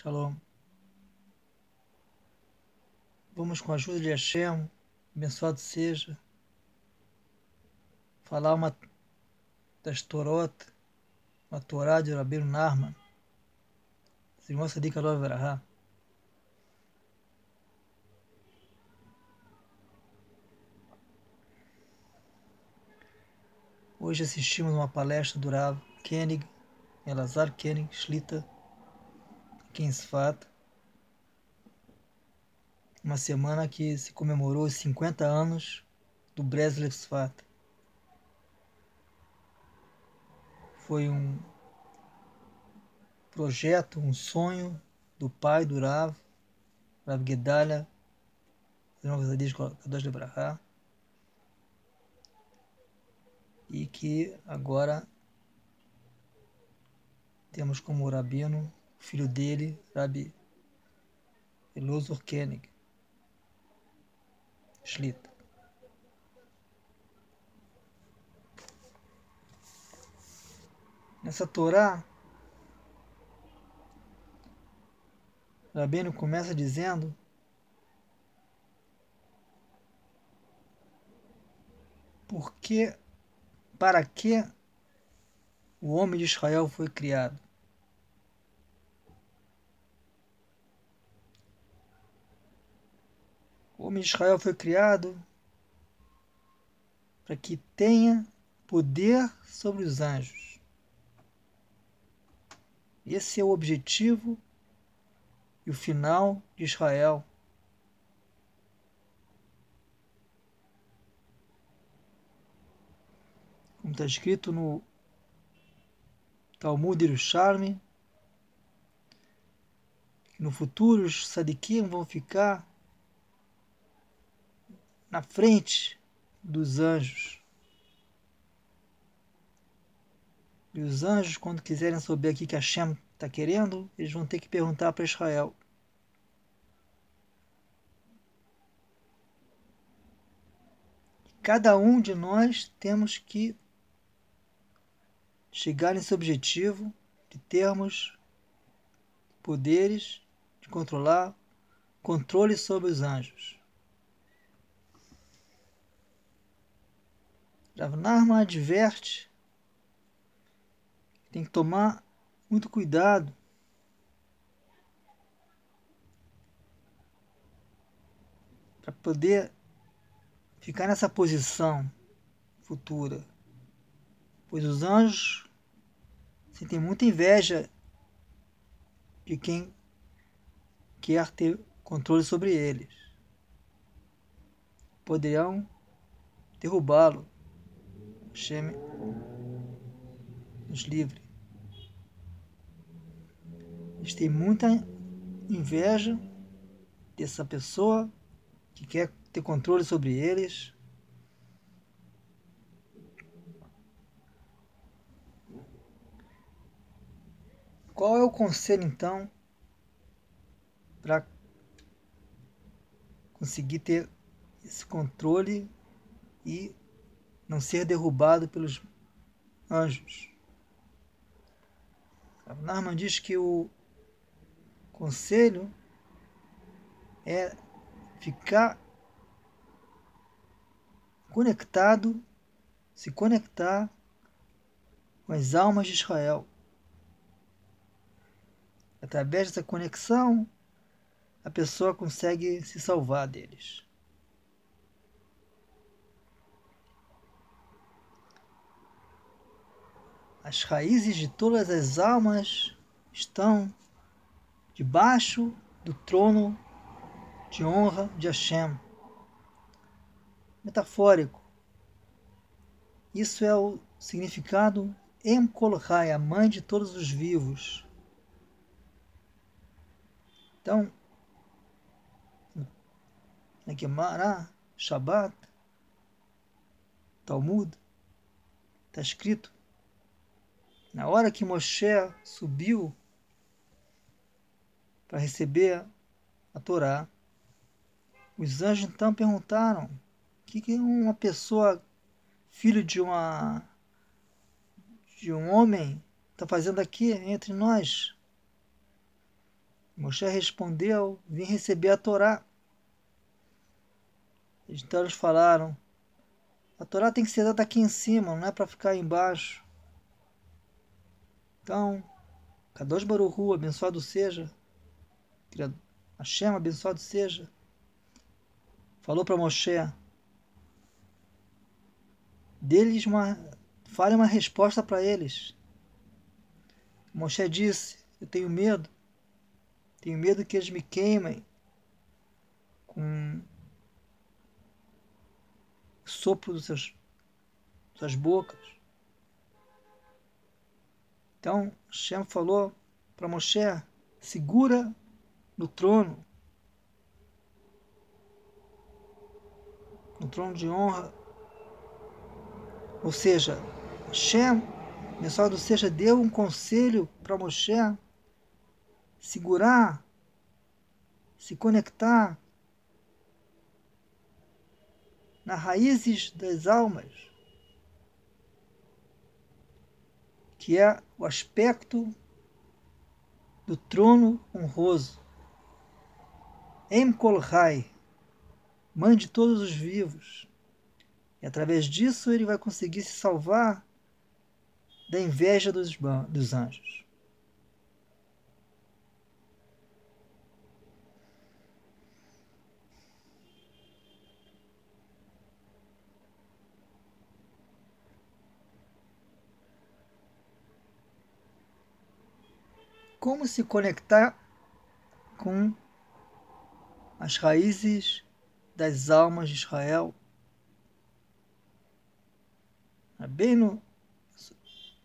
Shalom. Vamos, com a ajuda de Hashem, abençoado seja, falar uma das Torot, uma Torá de Rabbeinu Nachman, Zimon Sadik Alor Verahá. Hoje assistimos uma palestra do Rav Koenig, Elazar Koenig, Shlita, aqui em Sfat, uma semana que se comemorou os 50 anos do Breslev Sfat. Foi um projeto, um sonho do pai do Rav Gedalia, Zimon Sadik Alor Verahá, e que agora temos como rabino o filho dele, Rabbi Elazar Koenig, Shlita. Nessa Torá, o rabino começa dizendo para que o homem de Israel foi criado. O homem de Israel foi criado para que tenha poder sobre os anjos. Esse é o objetivo e o final de Israel. Como está escrito no Talmud Yerushalmi, que no futuro os sadiquim vão ficar na frente dos anjos. E os anjos, quando quiserem saber o que Hashem está querendo, eles vão ter que perguntar para Israel. Cada um de nós temos que chegar nesse objetivo de termos poderes de controle sobre os anjos. Rav Nachman adverte que tem que tomar muito cuidado para poder ficar nessa posição futura, pois os anjos sentem muita inveja de quem quer ter controle sobre eles. Poderão derrubá-lo. Hashem nos livre. Eles têm muita inveja dessa pessoa que quer ter controle sobre eles. Qual é o conselho, então, para conseguir ter esse controle e não ser derrubado pelos anjos? Rav Nachman diz que o conselho é ficar conectado, se conectar com as almas de Israel. Através dessa conexão, a pessoa consegue se salvar deles. As raízes de todas as almas estão debaixo do trono de honra de Hashem. Metafórico. Isso é o significado Em Kol Chai, a mãe de todos os vivos. Então, na Gemara, Shabbat, Talmud, está escrito, na hora que Moshe subiu para receber a Torá, os anjos então perguntaram: o que uma pessoa, filho de um homem, está fazendo aqui entre nós? Moshe respondeu: vim receber a Torá. Então eles falaram: a Torá tem que ser dada aqui em cima, não é para ficar embaixo. Então, Kadosh Baruch Hu, abençoado seja, Hashem, abençoado seja, falou para Moshe: fale uma resposta para eles. Moshe disse: eu tenho medo que eles me queimem com o sopro das suas bocas. Então Hashem falou para Moshe: segura no trono de honra. Ou seja, Hashem, abençoado seja, deu um conselho para Moshe segurar, se conectar nas raízes das almas, que é o aspecto do trono honroso. Em Kol Hai, mãe de todos os vivos. E através disso ele vai conseguir se salvar da inveja dos anjos. Como se conectar com as raízes das almas de Israel? Rabbeinu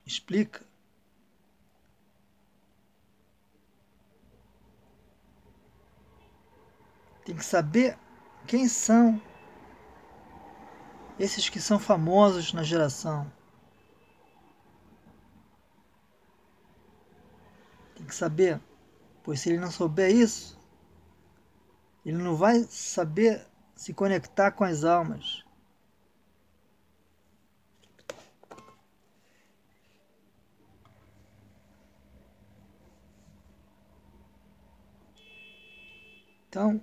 explica. Tem que saber quem são esses que são famosos na geração. Tem que saber, pois se ele não souber isso, ele não vai saber se conectar com as almas. Então,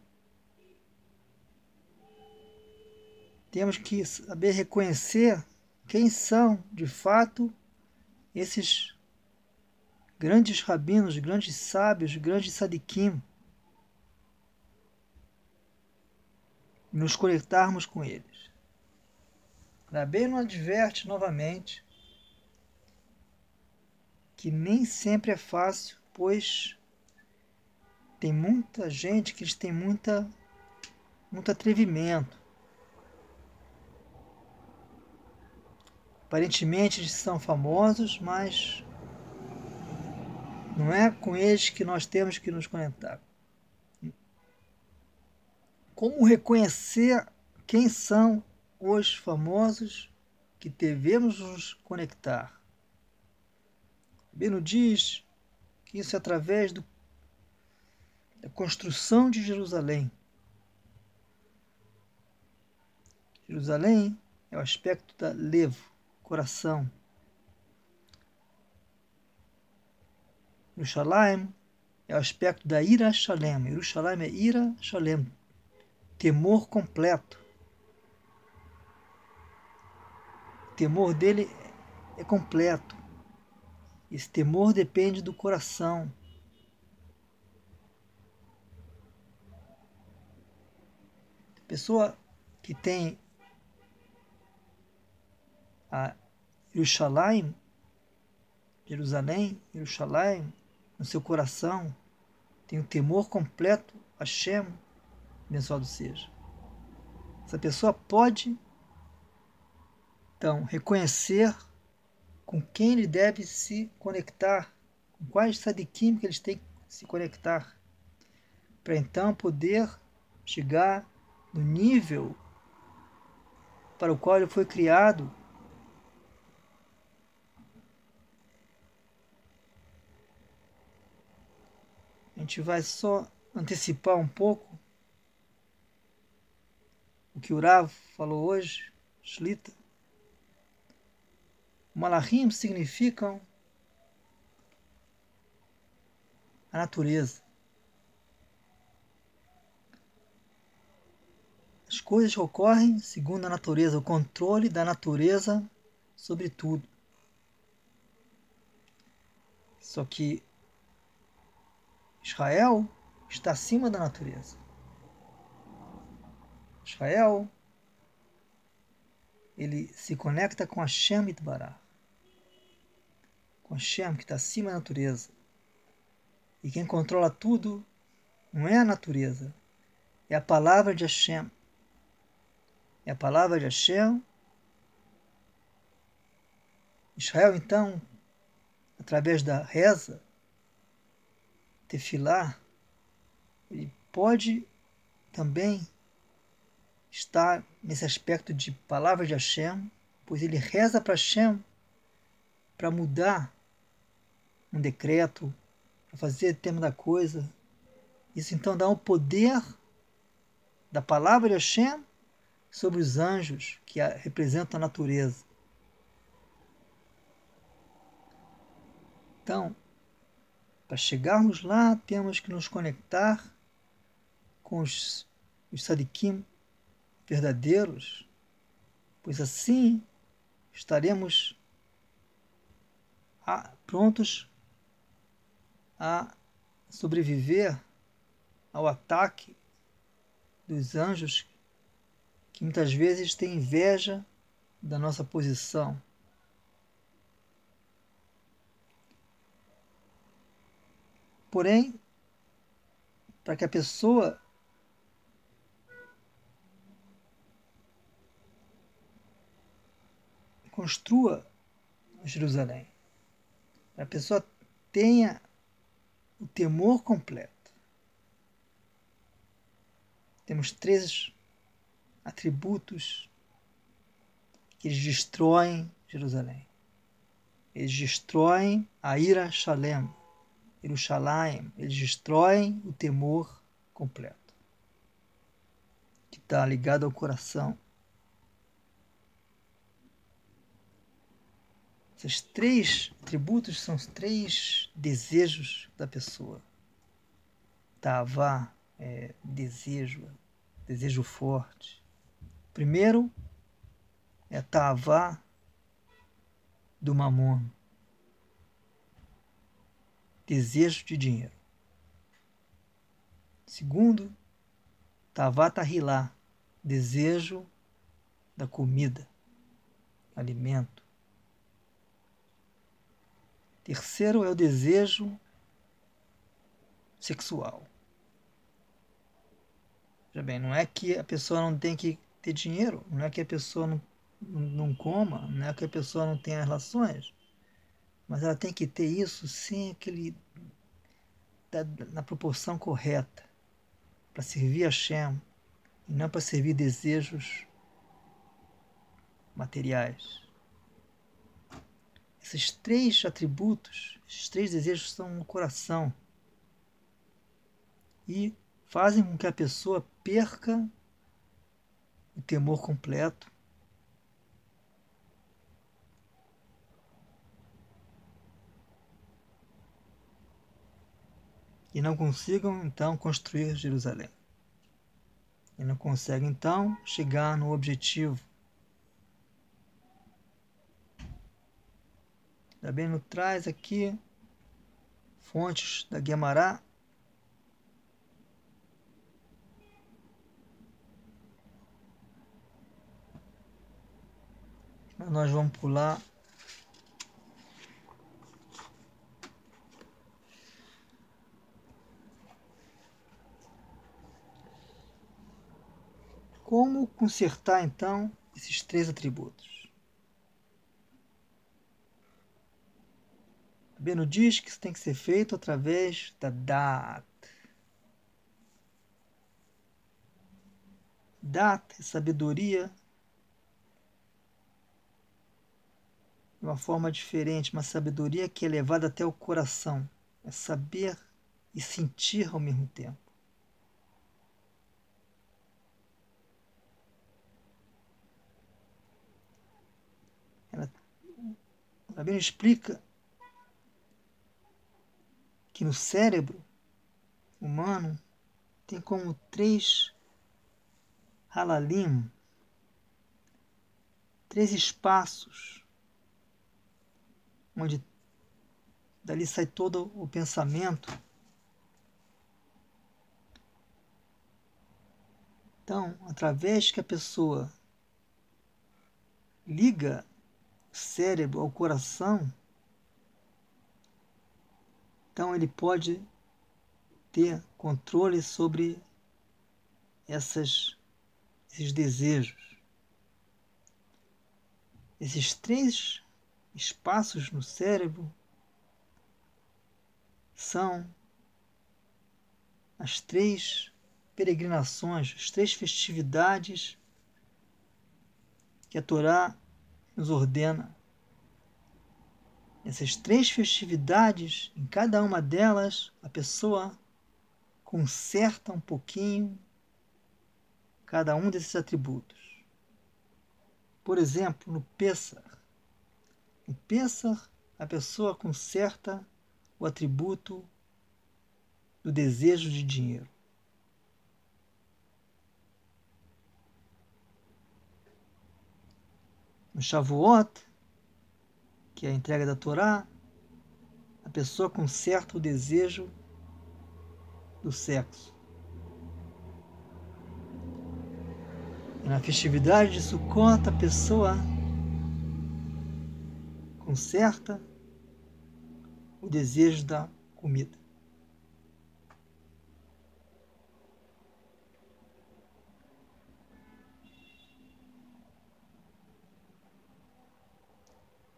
temos que saber reconhecer quem são, de fato, esses grandes rabinos, grandes sábios, grandes sadiquim, e nos conectarmos com eles. Rabbeinu adverte novamente que nem sempre é fácil, pois tem muita gente que tem muito atrevimento. Aparentemente eles são famosos, mas não é com eles que nós temos que nos conectar. Como reconhecer quem são os famosos que devemos nos conectar? Beno diz que isso é através da construção de Jerusalém. Jerusalém é o aspecto da levo, coração. Yerushalayim é o aspecto da ira shalem. Yerushalayim é ira shalem, temor completo. O temor dele é completo. Esse temor depende do coração. A pessoa que tem a Yerushalayim, Jerusalém, Yerushalayim, no seu coração, tem o temor completo a Hashem, abençoado seja. Essa pessoa pode, então, reconhecer com quem ele deve se conectar, com quais sadiquim que eles têm que se conectar, para então poder chegar no nível para o qual ele foi criado. A gente vai só antecipar um pouco o que o Rav falou hoje, Shlita. Malachim significam a natureza. coisas que ocorrem segundo a natureza, o controle da natureza sobre tudo. Só que Israel está acima da natureza. Israel, ele se conecta com Hashem Itbará, com Hashem que está acima da natureza. E quem controla tudo não é a natureza, é a palavra de Hashem. É a palavra de Hashem. Israel, então, através da reza, tefilá, ele pode também estar nesse aspecto de palavra de Hashem, pois ele reza para Hashem para mudar um decreto, para fazer determinada coisa. Isso então dá um poder da palavra de Hashem sobre os anjos que representam a natureza. Então, para chegarmos lá, temos que nos conectar com os sadikim verdadeiros, pois assim estaremos prontos a sobreviver ao ataque dos anjos que muitas vezes têm inveja da nossa posição. Porém, para que a pessoa construa Jerusalém, para que a pessoa tenha o temor completo, temos 3 atributos que eles destroem Jerusalém. Eles destroem a ira Shalem, Yerushalayim, eles destroem o temor completo, que está ligado ao coração. Esses 3 atributos são os 3 desejos da pessoa. Tavá é desejo forte. Primeiro é Tavá do Mamon, desejo de dinheiro. Segundo, Tavat Ahilá, desejo da comida, alimento. Terceiro é o desejo sexual. Já bem, não é que a pessoa não tem que ter dinheiro, não é que a pessoa não coma, não é que a pessoa não tenha relações, mas ela tem que ter isso sem aquele na proporção correta, para servir a Hashem e não para servir desejos materiais. Esses 3 atributos, esses 3 desejos estão no coração e fazem com que a pessoa perca o temor completo e não consigam então construir Jerusalém. E não conseguem então chegar no objetivo. Também nos traz aqui fontes da Guemará. Mas nós vamos pular como consertar então esses 3 atributos. Rabbeinu diz que isso tem que ser feito através da Dat. Dat é sabedoria de uma forma diferente, uma sabedoria que é levada até o coração. É saber e sentir ao mesmo tempo. O Rabbeinu explica que no cérebro humano tem como 3 halalim, 3 espaços, onde dali sai todo o pensamento. Então, através que a pessoa liga o cérebro ao coração, então ele pode ter controle sobre esses desejos. Esses 3 espaços no cérebro são as 3 peregrinações, as 3 festividades que a Torá nos ordena. Essas 3 festividades, em cada uma delas, a pessoa conserta um pouquinho cada um desses atributos. Por exemplo, no Pêssar. No Pêssar, a pessoa conserta o atributo do desejo de dinheiro. No Shavuot, que é a entrega da Torá, a pessoa conserta o desejo do sexo. E na festividade de Sukkot, a pessoa conserta o desejo da comida.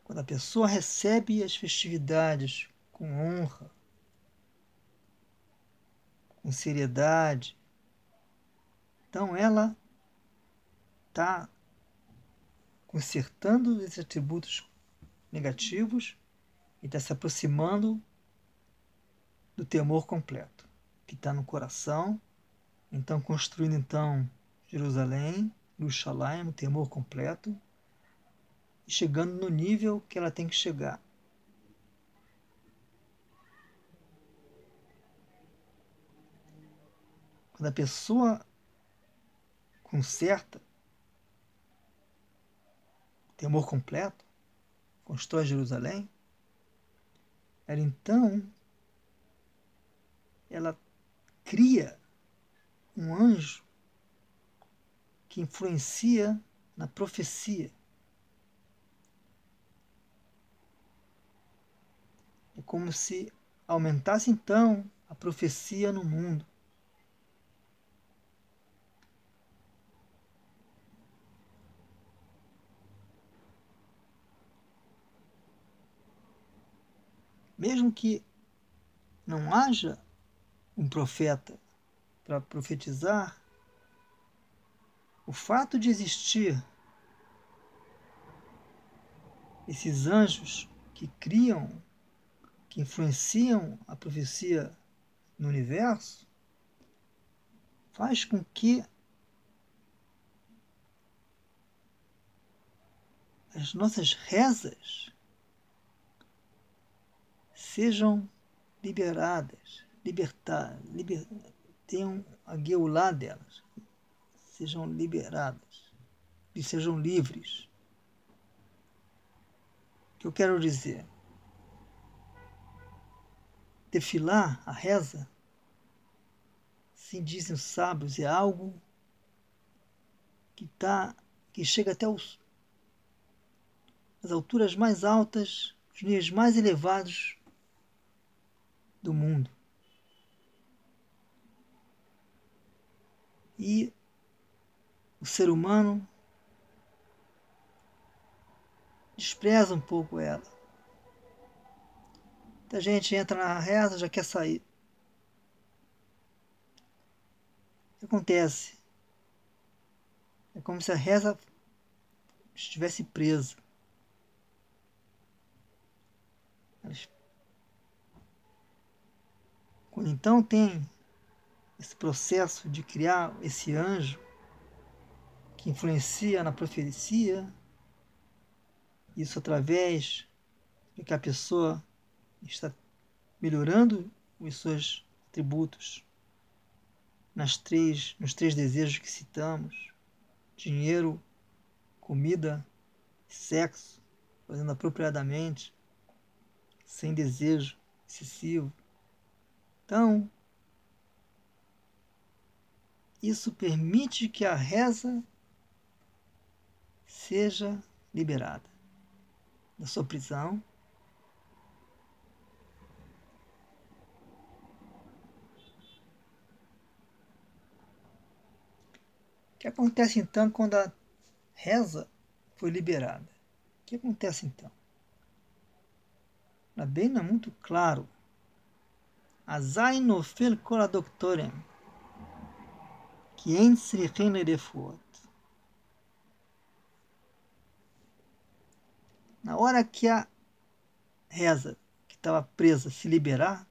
Quando a pessoa recebe as festividades com honra, com seriedade, então ela está consertando esses atributos negativos e está se aproximando do temor completo, que está no coração. Então, construindo Jerusalém, Yerushalayim, o temor completo, e chegando no nível que ela tem que chegar. Quando a pessoa conserta o temor completo, constrói Jerusalém, ela cria um anjo que influencia na profecia. É como se aumentasse então a profecia no mundo. Mesmo que não haja um profeta para profetizar, o fato de existir esses anjos que criam, que influenciam a profecia no universo, faz com que as nossas rezas sejam liberadas, tenham a Geulá delas, sejam liberadas e sejam livres. O que eu quero dizer? Tefilá, a reza, assim dizem os sábios, é algo que chega até as alturas mais altas, os níveis mais elevados do mundo. E o ser humano despreza um pouco ela. Muita gente entra na reza e já quer sair. O que acontece? É como se a reza estivesse presa. Quando então tem esse processo de criar esse anjo que influencia na profecia, isso através de que a pessoa está melhorando os seus atributos nos 3 desejos que citamos, dinheiro, comida, sexo, fazendo apropriadamente, sem desejo excessivo. Então, isso permite que a reza seja liberada da sua prisão. O que acontece então quando a reza foi liberada? O que acontece então? Rabbeinu é muito claro. Azai nofel kol adoktorem, ki en tzrichin lerefuot. Na hora que a reza que estava presa se liberar,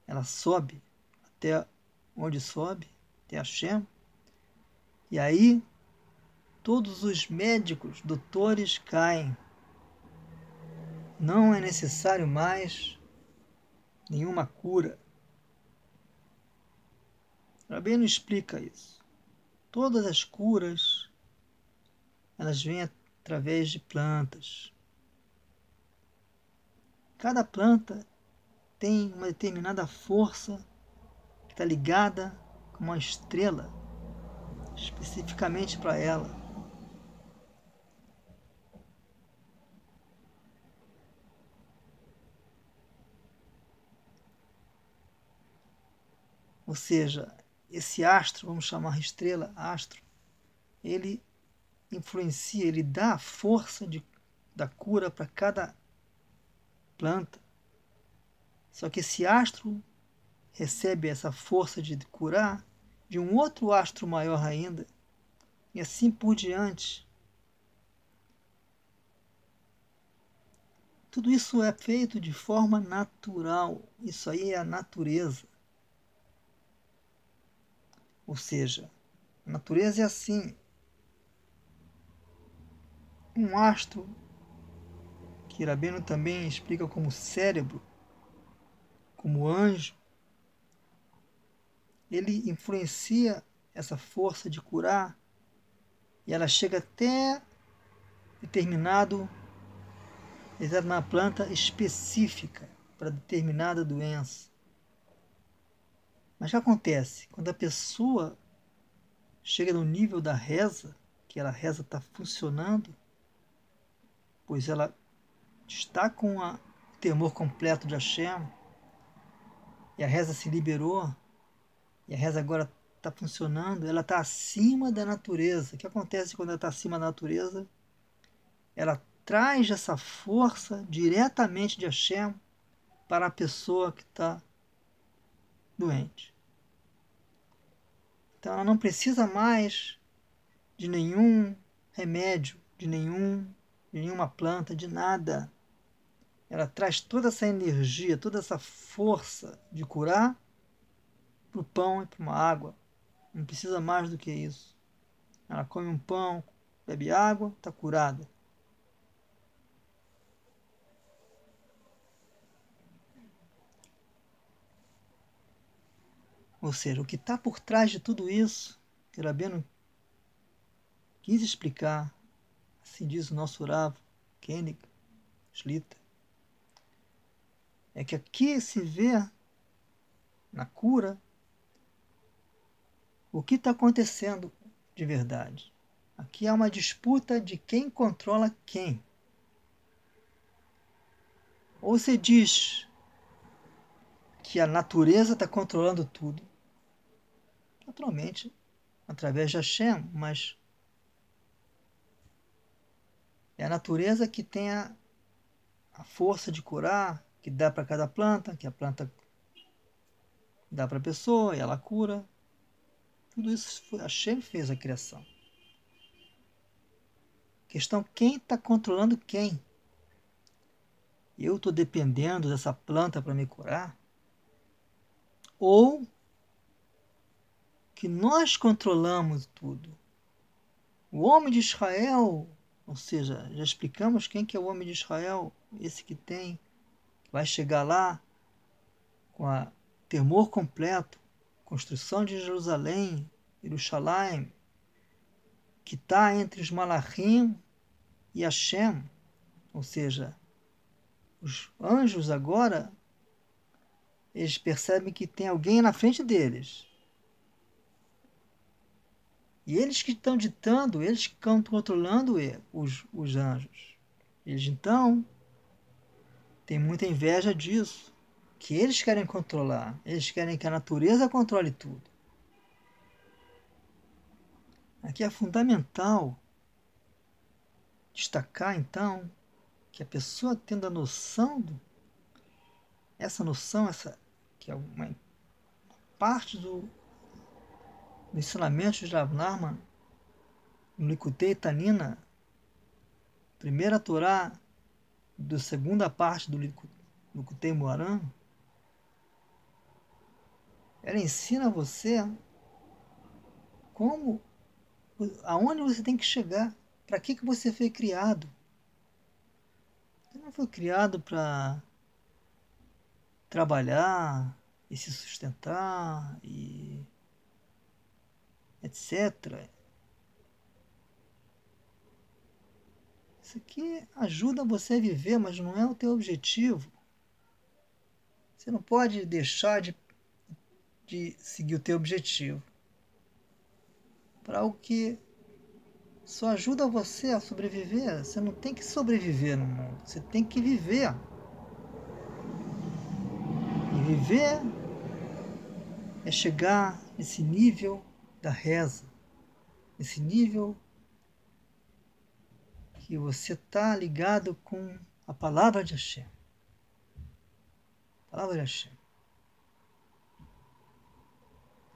ela sobe até onde sobe, até Hashem, e aí todos os médicos, doutores caem. Não é necessário mais nenhuma cura. Rabbeinu explica isso. Todas as curas, elas vêm através de plantas. Cada planta tem uma determinada força que está ligada com uma estrela, especificamente para ela. Ou seja, esse astro, vamos chamar estrela, astro, ele influencia, ele dá a força da cura para cada planta. Só que esse astro recebe essa força de curar de um outro astro maior ainda, e assim por diante. Tudo isso é feito de forma natural. Isso aí é a natureza. Ou seja, a natureza é assim. Um astro, que Rabbeinu também explica como cérebro, como anjo, ele influencia essa força de curar e ela chega até determinada planta específica para determinada doença. Mas o que acontece? Quando a pessoa chega no nível da reza, que a reza está funcionando, pois ela está com o temor completo de Hashem, e a reza se liberou, e a reza agora está funcionando, ela está acima da natureza. O que acontece quando ela está acima da natureza? Ela traz essa força diretamente de Hashem para a pessoa que está doente. Então ela não precisa mais de nenhum remédio, de nenhuma planta, de nada. Ela traz toda essa energia, toda essa força de curar para o pão e para uma água. Não precisa mais do que isso. Ela come um pão, bebe água, está curada. Ou seja, o que está por trás de tudo isso, que Rabbeinu quis explicar, assim diz o nosso Rav, Koenig, Shlita, é que aqui se vê na cura o que está acontecendo de verdade. Aqui há uma disputa de quem controla quem. Ou você diz que a natureza está controlando tudo, naturalmente, através de Hashem, mas é a natureza que tem a força de curar, que dá para cada planta, que a planta dá para a pessoa e ela cura. Tudo isso Hashem fez a criação. Questão, quem está controlando quem? Eu estou dependendo dessa planta para me curar? Ou que nós controlamos tudo? O homem de Israel, ou seja, já explicamos quem que é o homem de Israel, esse que vai chegar lá com o temor completo, construção de Jerusalém, Jerusalém, que está entre os Malachim e Hashem, ou seja, os anjos agora, eles percebem que tem alguém na frente deles. E eles que estão ditando, eles que estão controlando os anjos. Eles então têm muita inveja disso, que eles querem controlar, eles querem que a natureza controle tudo. Aqui é fundamental destacar então que a pessoa tendo a noção, essa noção, que é uma parte do ensinamento de Rav Nachman, no Likutei Tanina, primeira Torá, da segunda parte do Likutei Moharan, ela ensina você como, aonde você tem que chegar, para que você foi criado. Você não foi criado para trabalhar e se sustentar e etc. Isso aqui ajuda você a viver, mas não é o teu objetivo. Você não pode deixar de seguir o teu objetivo para algo que só ajuda você a sobreviver. Você não tem que sobreviver no mundo, você tem que viver. E viver é chegar nesse nível da reza, nesse nível que você está ligado com a palavra de Hashem. A palavra de Hashem.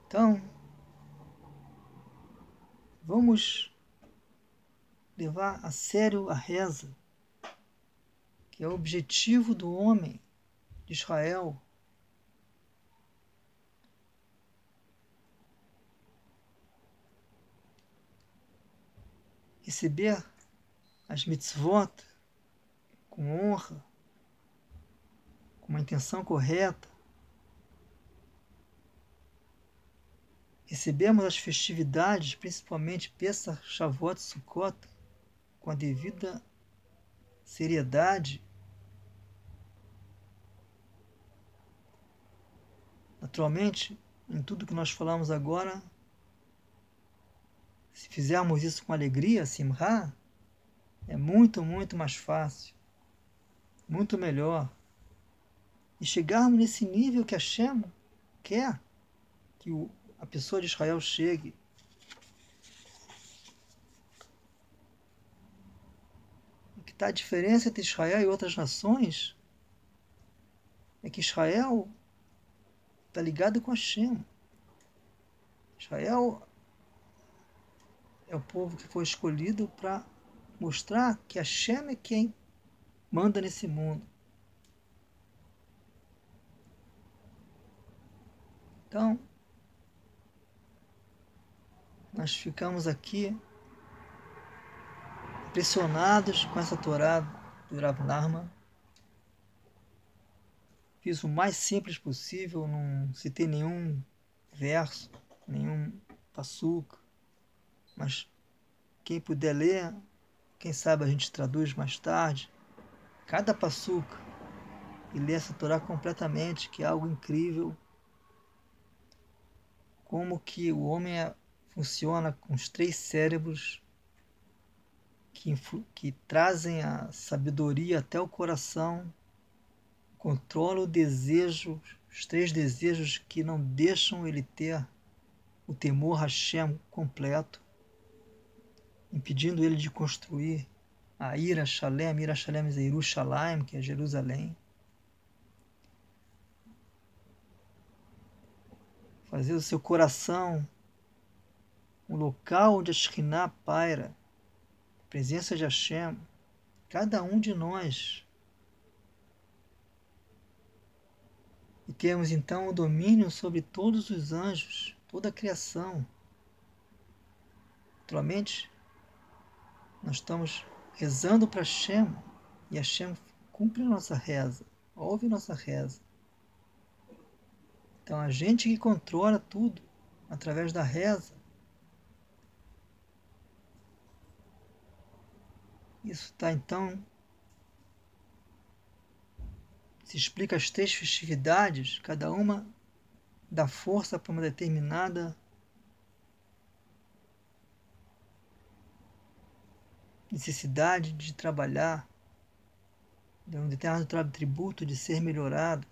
Então, vamos levar a sério a reza, que é o objetivo do homem de Israel. Receber as mitzvot com honra, com uma intenção correta. Recebemos as festividades, principalmente Pesach, Shavuot, Sukkot, com a devida seriedade. Naturalmente, em tudo que nós falamos agora, se fizermos isso com alegria, simra, é muito, muito mais fácil, muito melhor. E chegarmos nesse nível que Hashem quer que a pessoa de Israel chegue. O que está a diferença entre Israel e outras nações é que Israel está ligado com Hashem. Israel é o povo que foi escolhido para mostrar que Hashem é quem manda nesse mundo. Então, nós ficamos aqui impressionados com essa Torá do Rav Nachman. Fiz o mais simples possível, não citei nenhum verso, nenhum passuca, mas quem puder ler, quem sabe a gente traduz mais tarde, cada passuca, e ler essa Torá completamente, que é algo incrível, como que o homem funciona com os 3 cérebros que trazem a sabedoria até o coração, controla o desejo, os 3 desejos que não deixam ele ter o temor Hashem completo, impedindo ele de construir a Ira Shalem é Yerushalayim, que é Jerusalém. Fazer o seu coração um local onde a Shekhinah paira, a presença de Hashem, cada um de nós. E temos então o domínio sobre todos os anjos, toda a criação. Naturalmente, nós estamos rezando para Hashem e Hashem cumpre a nossa reza, ouve nossa reza. Então a gente que controla tudo através da reza. Isso está então, se explica as 3 festividades, cada uma dá força para uma determinada necessidade de trabalhar, de um determinado tributo de ser melhorado.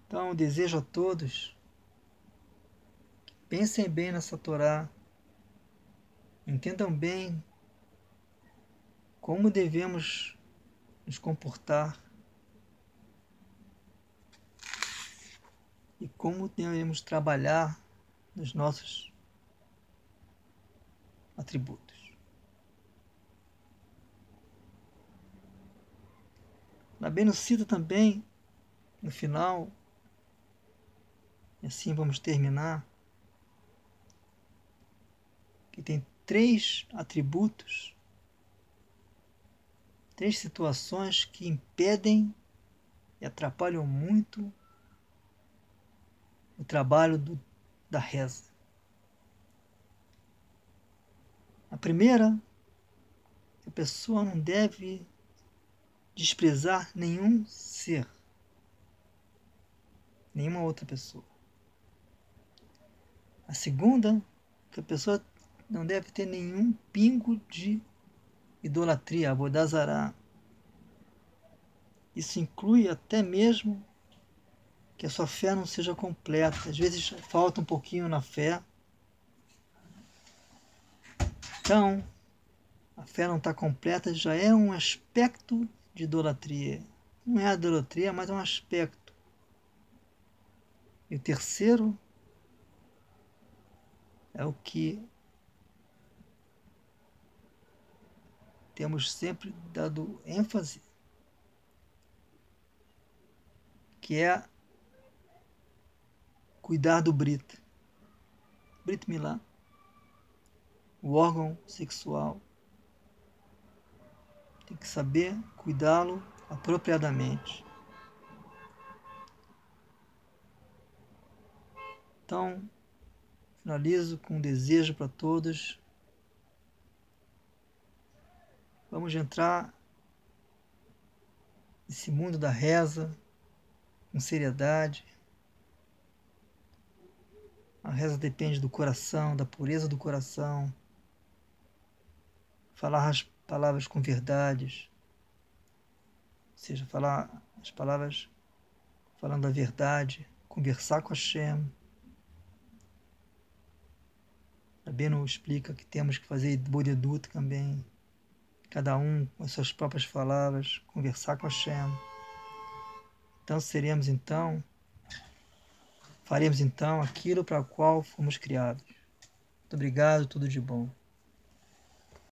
Então, eu desejo a todos que pensem bem nessa Torá, entendam bem como devemos nos comportar e como devemos trabalhar nos nossos atributos. Rabbeinu cita também, no final, e assim vamos terminar, que tem 3 atributos, 3 situações que impedem e atrapalham muito o trabalho da reza. A primeira, a pessoa não deve desprezar nenhum ser, nenhuma outra pessoa. A segunda, que a pessoa não deve ter nenhum pingo de idolatria, avodah zará. Isso inclui até mesmo que a sua fé não seja completa. Às vezes falta um pouquinho na fé. Então, a fé não está completa, já é um aspecto de idolatria. Não é a idolatria, mas é um aspecto. E o terceiro é o que temos sempre dado ênfase, que é cuidar do Brit Milá, o órgão sexual. Tem que saber cuidá-lo apropriadamente. Então, finalizo com um desejo para todos. Vamos entrar nesse mundo da reza com seriedade. A reza depende do coração, da pureza do coração. Falar as palavras com verdades. Ou seja, falar as palavras falando a verdade. Conversar com Hashem. Rabbeinu explica que temos que fazer bodedut também. Cada um com as suas próprias palavras. Conversar com Hashem. Então faremos então aquilo para o qual fomos criados. Muito obrigado, tudo de bom.